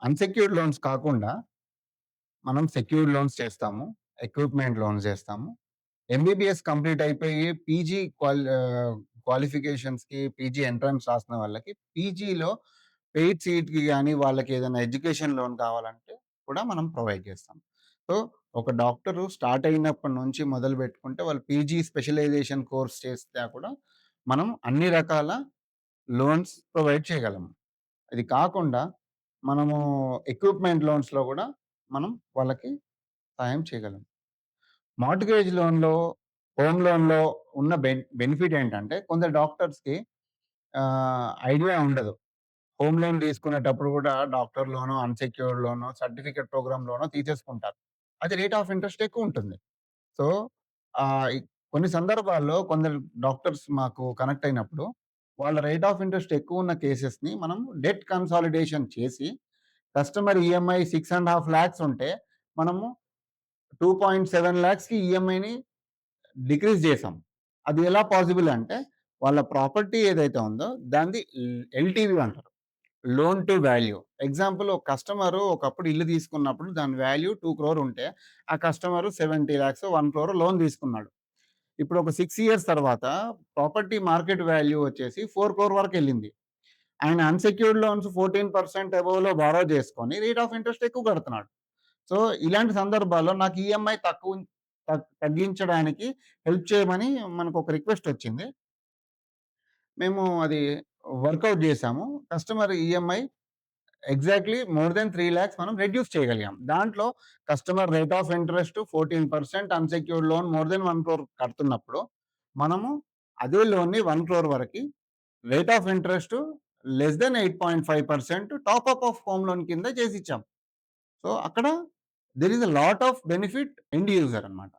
Unsecured loans కాకుండా మనం secured loans చేస్తాము. ఎక్విప్‌మెంట్ లోన్స్ చేస్తాము. ఎంబీబీఎస్ కంప్లీట్ అయిపోయి క్వాలిఫికేషన్స్‌కి పీజీ ఎంట్రన్స్ రాసిన వాళ్ళకి పీజీలో పెయిడ్ సీట్‌కి గాని, వాళ్ళకేదైనా ఎడ్యుకేషన్ లోన్ కావాలంటే కూడా మనం ప్రొవైడ్ చేస్తాం. సో, ఒక డాక్టరు స్టార్ట్ అయినప్పటి నుంచి మొదలుపెట్టుకుంటే వాళ్ళు పీజీ స్పెషలైజేషన్ కోర్స్ చేసినా కూడా మనం అన్ని రకాల లోన్స్ ప్రొవైడ్ చేయగలము. ఇది కాకుండా మనము ఎక్విప్‌మెంట్ లోన్స్‌లో గూడా మనం వాళ్ళకి సహాయం చేయగలం. మార్ట్‌గేజ్ లోన్‌లో, హోమ్ లోన్‌లో ఉన్న బెనిఫిట్ ఏంటంటే కొందరు డాక్టర్స్‌కి ఐడియా ఉండదు. హోమ్ లోన్ తీసుకునేటప్పుడు గూడా డాక్టర్ లోనో, అన్‌సెక్యూర్డ్ లోనో, సర్టిఫికేట్ ప్రోగ్రామ్ లోనో తీసేసుకుంటారు. అది రేట్ ఆఫ్ ఇంట్రెస్ట్ ఎక్కువుంటుంది. సో, ఆహ్, ఇ కొన్ని సందర్భాల్లో కొందరు డాక్టర్స్ మాకు కనెక్ట్ అయినప్పుడు, వాళ్ళ రేట్ ఆఫ్ ఇంట్రెస్ట్ ఎక్కువున్న కేసెస్‌ని మనం డెట్ కన్సాలిడేషన్ చేసి, కస్టమర్ ఈఎంఐ 6,50,000 లాక్స్ ఉంటే, మనము 2.7 లాక్స్‌కి ఈఎంఐని డిక్రీజ్ చేసాం. అది ఎలా పాసిబుల్ అంటే, వాళ్ళ ప్రాపర్టీ ఏదైతే ఉందో దానిది ఎల్‌టివి అంటారు. Loan to value. ఎగ్జాంపుల్ ఒక కస్టమరు ఒకప్పుడు ఇల్లు తీసుకున్నప్పుడు దాని వాల్యూ 2,00,00,000 ఉంటే, ఆ కస్టమరు 70,00,000, 1,00,00,000 లోన్ తీసుకున్నాడు. ఇప్పుడు ఒక 6 ఇయర్స్ తర్వాత ప్రాపర్టీ మార్కెట్ వాల్యూ వచ్చేసి 4,00,00,000 వరకెళ్ళింది. ఆయన అన్‌సెక్యూర్డ్ లోన్స్ 14% అబోవ్‌లో బారో చేసుకొని రేట్ ఆఫ్ ఇంట్రెస్ట్ ఎక్కువ కడుతున్నాడు. సో, ఇలాంటి సందర్భాల్లో నాకు ఈఎంఐ తగ్గించడానికి హెల్ప్ చేయమని మనకొక రిక్వెస్ట్ వచ్చింది. మేము అది వర్కౌట్ చేసాము. Customer EMI exactly more than 3,00,000 మనం రెడ్యూస్ చేయగలిగాం. దాంట్లో customer rate of interest 14% unsecured loan more than 1,00,00,000 కడుతున్నప్పుడు, మనము అదే లోన్‌ని 1,00,00,000 వరకి rate of interest less than 8.5% top up of home loan కింద చేసిచ్చాం. సో, అక్కడ there is a lot of benefit end user అన్నమాట.